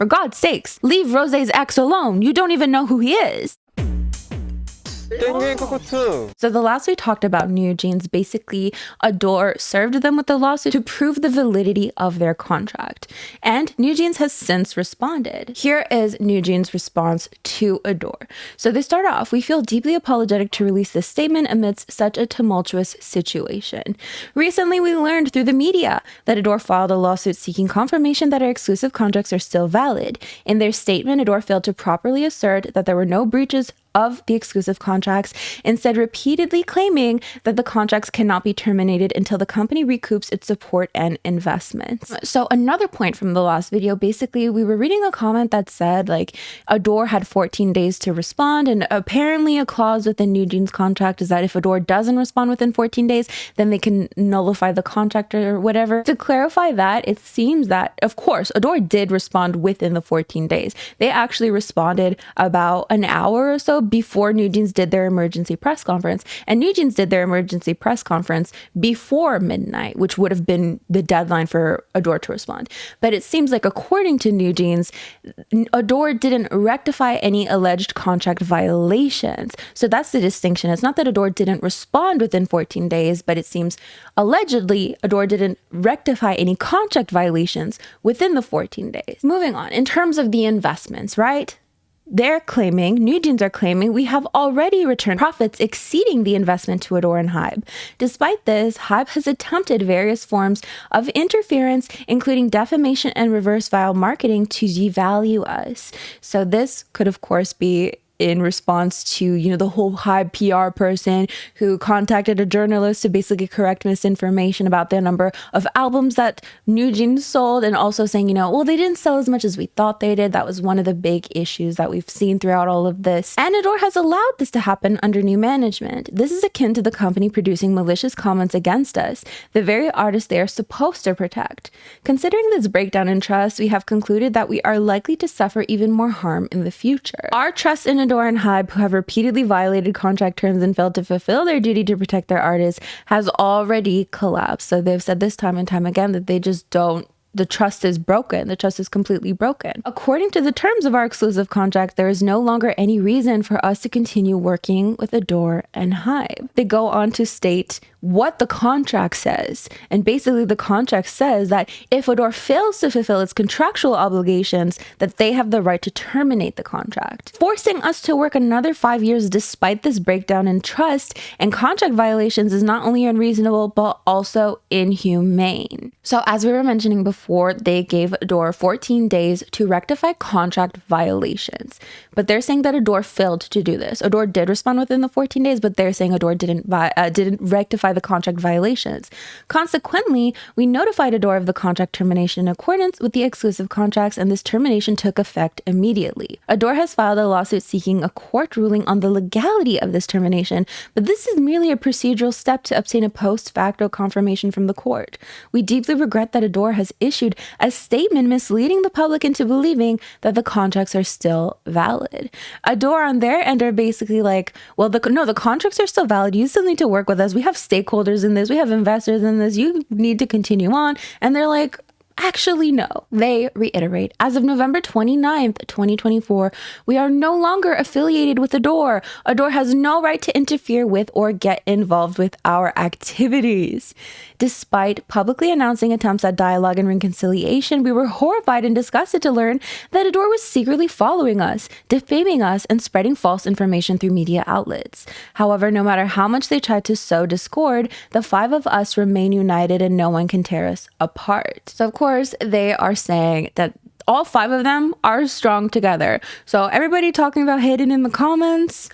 For God's sakes, leave Rosé's ex alone. You don't even know who he is. So the last we talked about NewJeans, basically Ador served them with a lawsuit to prove the validity of their contract. And NewJeans has since responded. Here is NewJeans' response to Ador. So they start off, "We feel deeply apologetic to release this statement amidst such a tumultuous situation. Recently, we learned through the media that Ador filed a lawsuit seeking confirmation that our exclusive contracts are still valid. In their statement, Ador failed to properly assert that there were no breaches of the exclusive contracts, instead repeatedly claiming that the contracts cannot be terminated until the company recoups its support and investments." So another point from the last video, basically we were reading a comment that said like Ador had 14 days to respond, and apparently a clause within NewJeans' contract is that if Ador doesn't respond within 14 days, then they can nullify the contract or whatever. To clarify that, it seems that, of course, Ador did respond within the 14 days. They actually responded about an hour or so before NewJeans did their emergency press conference. And NewJeans did their emergency press conference before midnight, which would have been the deadline for Ador to respond. But it seems like, according to NewJeans, Ador didn't rectify any alleged contract violations. So that's the distinction. It's not that Ador didn't respond within 14 days, but it seems allegedly Ador didn't rectify any contract violations within the 14 days. Moving on, in terms of the investments, right? They're claiming, NewJeans are claiming, we have already returned profits exceeding the investment to Ador and Hybe. Despite this, Hybe has attempted various forms of interference, including defamation and reverse viral marketing, to devalue us. So this could, of course, be in response to, you know, the whole Hybe PR person who contacted a journalist to basically correct misinformation about the number of albums that NewJeans sold, and also saying, you know, well, they didn't sell as much as we thought they did. That was one of the big issues that we've seen throughout all of this. And Ador has allowed this to happen under new management. This is akin to the company producing malicious comments against us, the very artists they are supposed to protect. Considering this breakdown in trust, we have concluded that we are likely to suffer even more harm in the future. Our trust in Ador and Hybe, who have repeatedly violated contract terms and failed to fulfill their duty to protect their artists, has already collapsed. So they've said this time and time again that they just don't, the trust is broken. The trust is completely broken. According to the terms of our exclusive contract, there is no longer any reason for us to continue working with Ador and Hybe. They go on to state what the contract says. And basically the contract says that if Ador fails to fulfill its contractual obligations, that they have the right to terminate the contract. Forcing us to work another 5 years despite this breakdown in trust and contract violations is not only unreasonable, but also inhumane. So as we were mentioning before, they gave Ador 14 days to rectify contract violations. But they're saying that Ador failed to do this. Ador did respond within the 14 days, but they're saying Ador didn't rectify the contract violations. Consequently, we notified Ador of the contract termination in accordance with the exclusive contracts, and this termination took effect immediately. Ador has filed a lawsuit seeking a court ruling on the legality of this termination, but this is merely a procedural step to obtain a post facto confirmation from the court. We deeply regret that Ador has issued a statement misleading the public into believing that the contracts are still valid. Ador on their end are basically like, well, the contracts are still valid. You still need to work with us. We have stakeholders in this. We have investors in this. You need to continue on. And they're like, actually, no. They reiterate, as of November 29th, 2024, we are no longer affiliated with Ador. Ador has no right to interfere with or get involved with our activities. Despite publicly announcing attempts at dialogue and reconciliation, we were horrified and disgusted to learn that Ador was secretly following us, defaming us, and spreading false information through media outlets. However, no matter how much they tried to sow discord, the five of us remain united and no one can tear us apart. So, of course, they are saying that all five of them are strong together. So everybody talking about Hayden in the comments,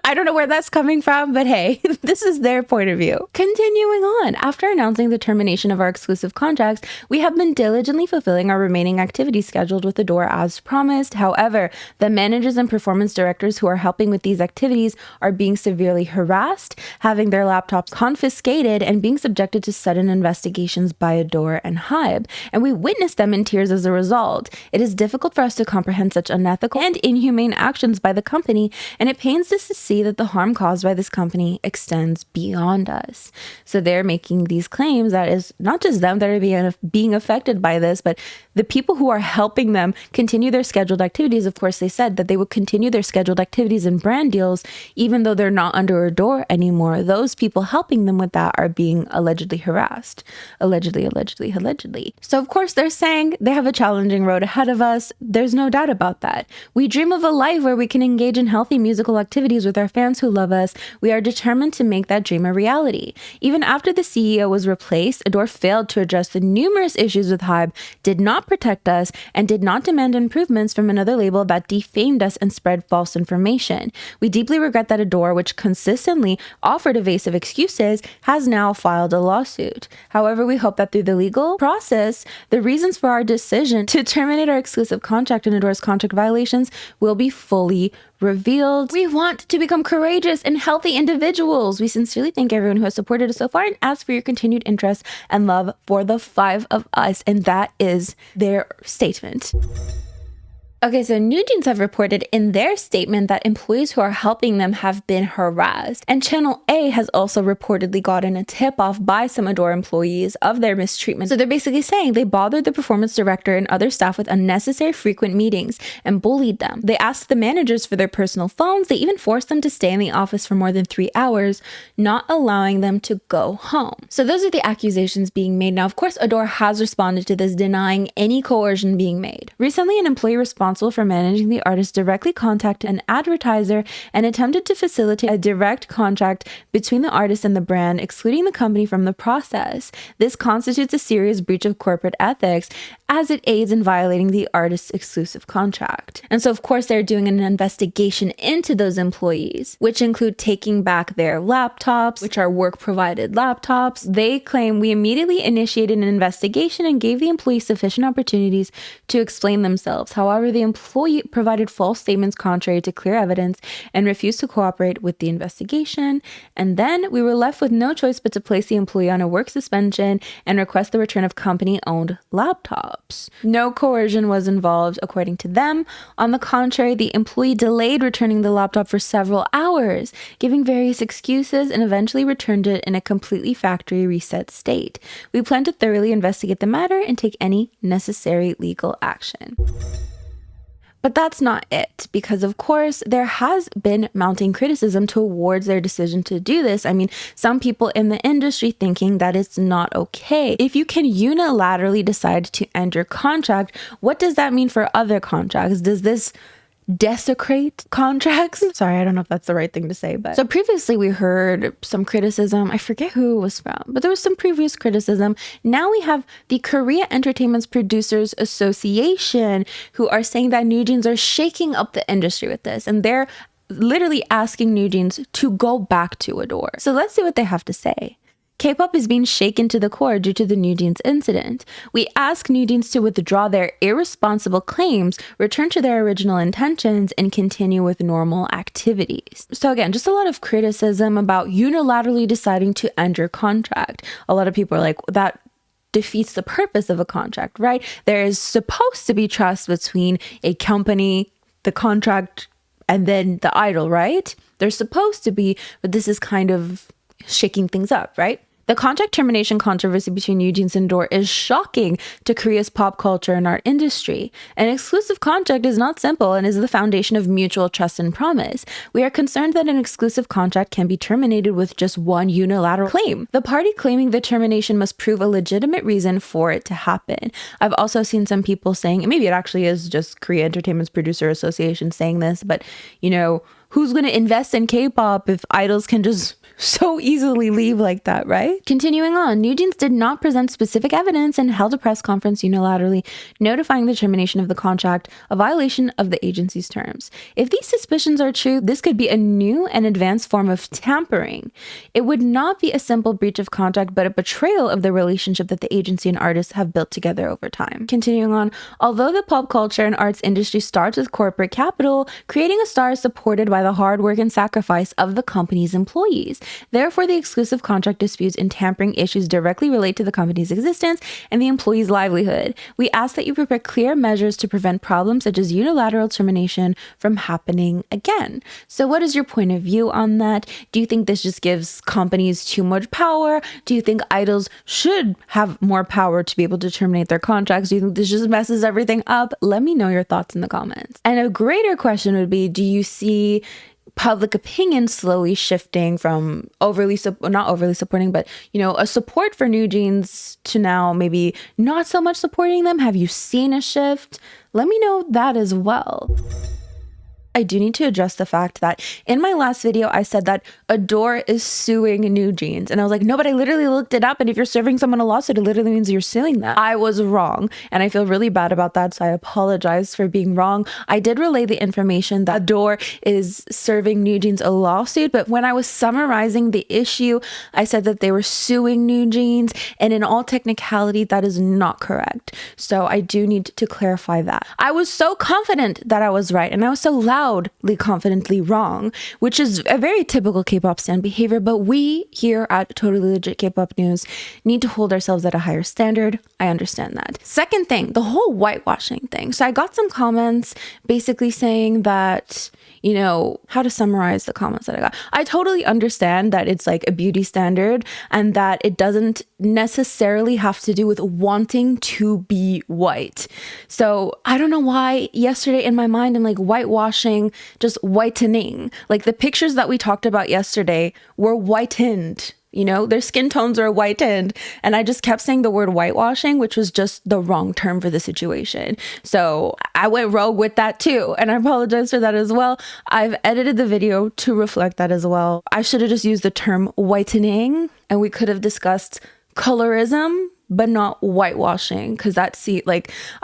I don't know where that's coming from, but hey, this is their point of view. Continuing on, after announcing the termination of our exclusive contracts, we have been diligently fulfilling our remaining activities scheduled with Ador as promised. However, the managers and performance directors who are helping with these activities are being severely harassed, having their laptops confiscated, and being subjected to sudden investigations by Ador and Hybe, and we witnessed them in tears as a result. It is difficult for us to comprehend such unethical and inhumane actions by the company, and it pains us to see see that the harm caused by this company extends beyond us. So they're making these claims that is not just them that are being affected by this, but the people who are helping them continue their scheduled activities. Of course, they said that they would continue their scheduled activities and brand deals, even though they're not under Ador anymore. Those people helping them with that are being allegedly harassed. Allegedly. So of course, they're saying they have a challenging road ahead of us. There's no doubt about that. We dream of a life where we can engage in healthy musical activities with our fans who love us. We are determined to make that dream a reality. Even after the CEO was replaced, Ador failed to address the numerous issues with Hybe, did not protect us, and did not demand improvements from another label that defamed us and spread false information. We deeply regret that Ador, which consistently offered evasive excuses, has now filed a lawsuit. However, we hope that through the legal process, the reasons for our decision to terminate our exclusive contract and Ador's contract violations will be fully revealed. We want to become courageous and healthy individuals. We sincerely thank everyone who has supported us so far and ask for your continued interest and love for the 5 of us. And that is their statement. Okay, so NewJeans have reported in their statement that employees who are helping them have been harassed. And Channel A has also reportedly gotten a tip-off by some Ador employees of their mistreatment. So they're basically saying they bothered the performance director and other staff with unnecessary frequent meetings and bullied them. They asked the managers for their personal phones. They even forced them to stay in the office for more than 3 hours, not allowing them to go home. So those are the accusations being made. Now, of course, Ador has responded to this, denying any coercion being made. Recently, an employee responsible for managing the artist directly contacted an advertiser and attempted to facilitate a direct contract between the artist and the brand, excluding the company from the process. This constitutes a serious breach of corporate ethics, as it aids in violating the artist's exclusive contract. And so, of course, they're doing an investigation into those employees, which include taking back their laptops, which are work-provided laptops. They claim we immediately initiated an investigation and gave the employees sufficient opportunities to explain themselves. However, the employee provided false statements contrary to clear evidence and refused to cooperate with the investigation. And then we were left with no choice but to place the employee on a work suspension and request the return of company-owned laptops. No coercion was involved, according to them. On the contrary, the employee delayed returning the laptop for several hours, giving various excuses, and eventually returned it in a completely factory reset state. We plan to thoroughly investigate the matter and take any necessary legal action. But that's not it, because of course there has been mounting criticism towards their decision to do this. I mean, some people in the industry thinking that it's not okay. If you can unilaterally decide to end your contract, what does that mean for other contracts? Does this desecrate contracts? Sorry, I don't know if that's the right thing to say, but so previously we heard some criticism. I forget who it was from, but there was some previous criticism. Now we have the Korea Entertainment Producers Association who are saying that NewJeans are shaking up the industry with this, and they're literally asking NewJeans to go back to Ador. So let's see what they have to say. K-pop is being shaken to the core due to the NewJeans incident. We ask NewJeans to withdraw their irresponsible claims, return to their original intentions, and continue with normal activities. So again, just a lot of criticism about unilaterally deciding to end your contract. A lot of people are like, that defeats the purpose of a contract, right? There is supposed to be trust between a company, the contract, and then the idol, right? There's supposed to be, but this is kind of shaking things up, right? The contract termination controversy between NewJeans and Ador is shocking to Korea's pop culture and art industry. An exclusive contract is not simple and is the foundation of mutual trust and promise. We are concerned that an exclusive contract can be terminated with just one unilateral claim. The party claiming the termination must prove a legitimate reason for it to happen. I've also seen some people saying, and maybe it actually is just Korea Entertainment Producer Association saying this, but you know, who's going to invest in K-pop if idols can just so easily leave like that, right? Continuing on, NewJeans did not present specific evidence and held a press conference unilaterally, notifying the termination of the contract, a violation of the agency's terms. If these suspicions are true, this could be a new and advanced form of tampering. It would not be a simple breach of contract, but a betrayal of the relationship that the agency and artists have built together over time. Continuing on, although the pop culture and arts industry starts with corporate capital, creating a star is supported by by the hard work and sacrifice of the company's employees. Therefore, the exclusive contract disputes and tampering issues directly relate to the company's existence and the employee's livelihood. We ask that you prepare clear measures to prevent problems such as unilateral termination from happening again. So what is your point of view on that? Do you think this just gives companies too much power? Do you think idols should have more power to be able to terminate their contracts? Do you think this just messes everything up? Let me know your thoughts in the comments. And a greater question would be, do you see public opinion slowly shifting from not overly supporting, but a support for NewJeans to now maybe not so much supporting them? Have you seen a shift? Let me know that as well. I do need to address the fact that in my last video, I said that Ador is suing NewJeans. And I was like, no, but I literally looked it up. And if you're serving someone a lawsuit, it literally means you're suing them. I was wrong. And I feel really bad about that. So I apologize for being wrong. I did relay the information that Ador is serving NewJeans a lawsuit. But when I was summarizing the issue, I said that they were suing NewJeans. And in all technicality, that is not correct. So I do need to clarify that. I was so confident that I was right. And I was so loudly confidently wrong, which is a very typical K-pop stan behavior, but we here at Totally Legit K-pop News need to hold ourselves at a higher standard. I understand that. Second thing, the whole whitewashing thing. So I got some comments basically saying that, how to summarize the comments that I got. I totally understand that it's like a beauty standard and that it doesn't necessarily have to do with wanting to be white. So I don't know why yesterday in my mind, I'm like whitewashing, just whitening. Like the pictures that we talked about yesterday were whitened. Their skin tones are whitened. And I just kept saying the word whitewashing, which was just the wrong term for the situation. So I went rogue with that too. And I apologize for that as well. I've edited the video to reflect that as well. I should have just used the term whitening and we could have discussed colorism, but not whitewashing. Cause I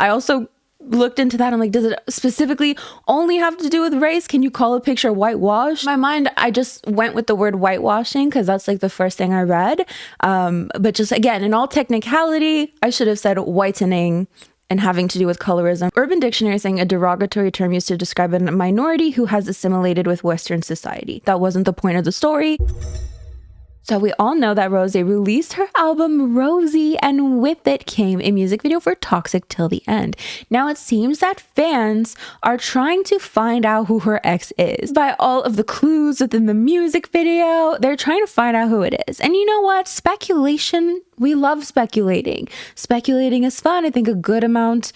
also looked into that. I'm like, does it specifically only have to do with race? Can you call a picture whitewash? In my mind, I just went with the word whitewashing because that's like the first thing I read. But just again, in all technicality, I should have said whitening and having to do with colorism. Urban Dictionary is saying a derogatory term used to describe a minority who has assimilated with Western society. That wasn't the point of the story. So we all know that Rosé released her album Rosé, and with it came a music video for Toxic Till the End. Now it seems that fans are trying to find out who her ex is. By all of the clues within the music video, they're trying to find out who it is. And you know what? Speculation, we love speculating. Speculating is fun. I think a good amount.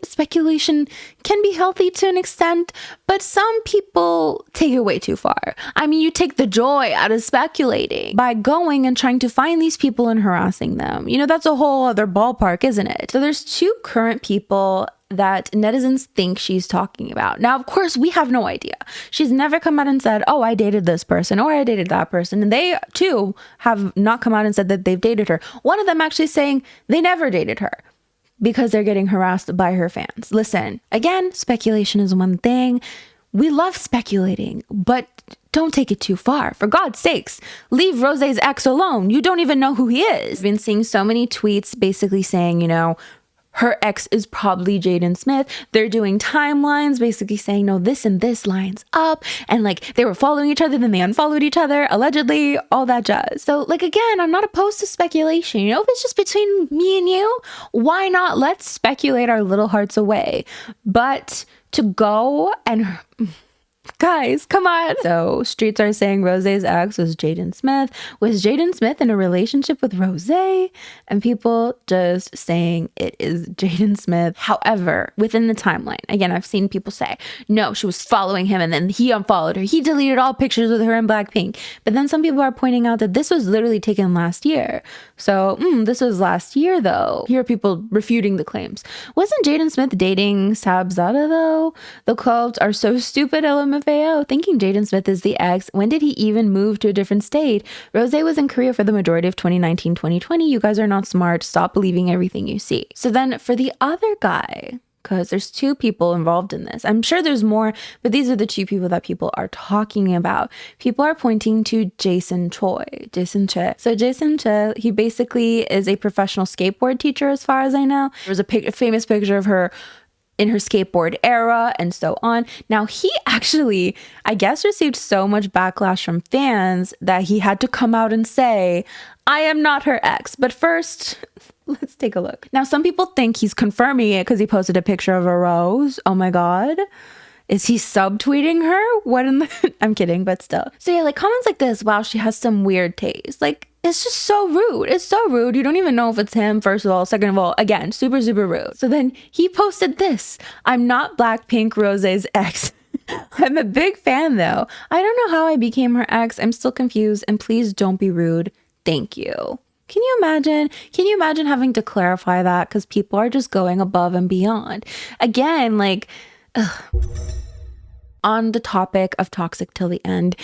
Speculation can be healthy to an extent, but some people take it way too far. You take the joy out of speculating by going and trying to find these people and harassing them. That's a whole other ballpark, isn't it? So there's two current people that netizens think she's talking about. Now, of course, we have no idea. She's never come out and said, oh, I dated this person or I dated that person. And they too have not come out and said that they've dated her. One of them actually saying they never dated her because they're getting harassed by her fans. Listen, again, speculation is one thing. We love speculating, but don't take it too far. For God's sakes, leave Rosé's ex alone. You don't even know who he is. I've been seeing so many tweets basically saying, her ex is probably Jaden Smith. They're doing timelines basically saying, no, this and this lines up. And they were following each other, then they unfollowed each other, allegedly, all that jazz. So again, I'm not opposed to speculation. If it's just between me and you, why not? Let's speculate our little hearts away. But to go and... Guys, come on. So streets are saying Rosé's ex was Jaden Smith. Was Jaden Smith in a relationship with Rosé? And people just saying it is Jaden Smith. However, within the timeline, again, I've seen people say, no, she was following him and then he unfollowed her. He deleted all pictures with her in Blackpink. But then some people are pointing out that this was literally taken last year. So this was last year though. Here are people refuting the claims. Wasn't Jaden Smith dating Sabzada though? The quotes are so stupid, LMFAO. Thinking Jaden Smith is the ex. When did he even move to a different state? Rosé was in Korea for the majority of 2019-2020. You guys are not smart. Stop believing everything you see. So then for the other guy, because there's two people involved in this. I'm sure there's more, but these are the two people that people are talking about. People are pointing to Jason Choi. So Jason Choi, he basically is a professional skateboard teacher as far as I know. There's a famous picture of her in her skateboard era and so on. Now, he actually, I guess, received so much backlash from fans that he had to come out and say, I am not her ex. But first, let's take a look. Now, some people think he's confirming it because he posted a picture of a rose. Oh my God. Is he subtweeting her? What in the... I'm kidding, but still. So yeah, like comments like this, wow, she has some weird taste. Like, it's just so rude. It's so rude. You don't even know if it's him, first of all. Second of all, again, super, super rude. So then he posted this. I'm not Blackpink Rosé's ex. I'm a big fan though. I don't know how I became her ex. I'm still confused, and please don't be rude. Thank you. Can you imagine? Can you imagine having to clarify that? Because people are just going above and beyond. Again, like, ugh. On the topic of toxic till the end.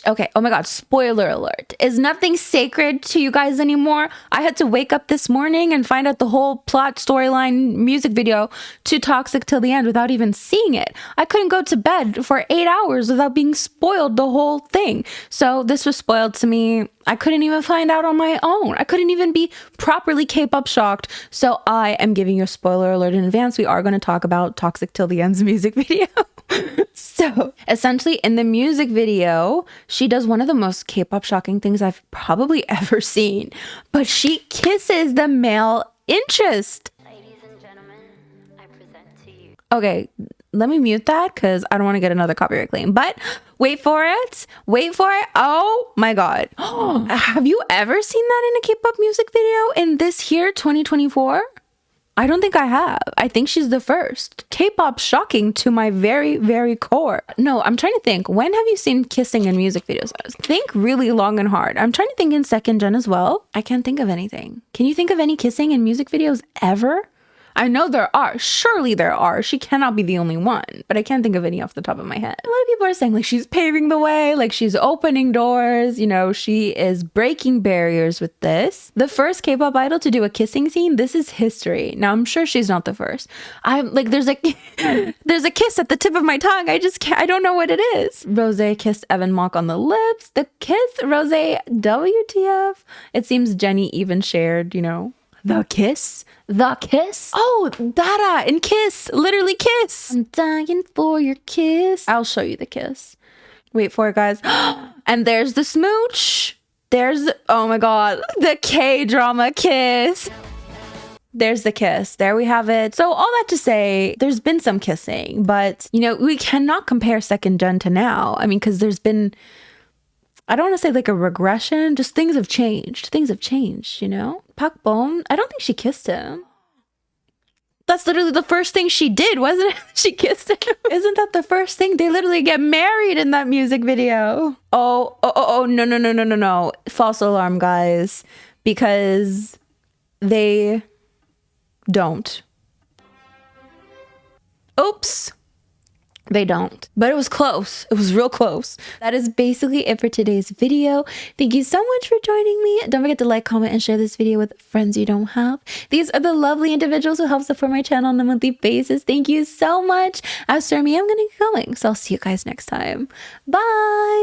Okay, oh my God, spoiler alert. Is nothing sacred to you guys anymore? I had to wake up this morning and find out the whole plot, storyline, music video to Toxic Till the End without even seeing it. I couldn't go to bed for 8 hours without being spoiled the whole thing. So this was spoiled to me. I couldn't even find out on my own. I couldn't even be properly K-pop shocked. So I am giving you a spoiler alert in advance. We are going to talk about Toxic Till the End's music video. So essentially in the music video, she does one of the most K-pop shocking things I've probably ever seen, but she kisses the male interest. Ladies and gentlemen, I present to you. Okay, let me mute that because I don't want to get another copyright claim, but wait for it. Wait for it. Oh my God. Have you ever seen that in a K-pop music video in this year, 2024? I don't think I have. I think she's the first. K-pop shocking to my very, very core. No, I'm trying to think. When have you seen kissing in music videos? Think really long and hard. I'm trying to think in second gen as well. I can't think of anything. Can you think of any kissing in music videos ever? I know there are. Surely there are. She cannot be the only one, but I can't think of any off the top of my head. A lot of people are saying like she's paving the way, like she's opening doors, you know, she is breaking barriers with this. The first K-pop idol to do a kissing scene, this is history. Now, I'm sure she's not the first. I'm like, there's a kiss at the tip of my tongue. I just can't, I don't know what it is. Rosé kissed Evan Mock on the lips. The kiss, Rosé, WTF. It seems Jennie even shared, you know, the kiss? The kiss? Oh, Dada and Kiss. Literally Kiss. I'm dying for your kiss. I'll show you the kiss. Wait for it, guys. And there's the smooch. There's, oh my God, the K-drama kiss. There's the kiss. There we have it. So all that to say, there's been some kissing, but, you know, we cannot compare second gen to now. I mean, because there's been, I don't want to say like a regression, just things have changed. Things have changed, you know? Park Bom, I don't think she kissed him. That's literally the first thing she did, wasn't it? She kissed him. Isn't that the first thing? They literally get married in that music video. Oh, no. False alarm, guys. Because they don't. Oops. They don't. But it was close. It was real close. That is basically it for today's video. Thank you so much for joining me. Don't forget to like, comment, and share this video with friends you don't have. These are the lovely individuals who help support my channel on a monthly basis. Thank you so much. As for me, I'm going to keep going. So I'll see you guys next time. Bye.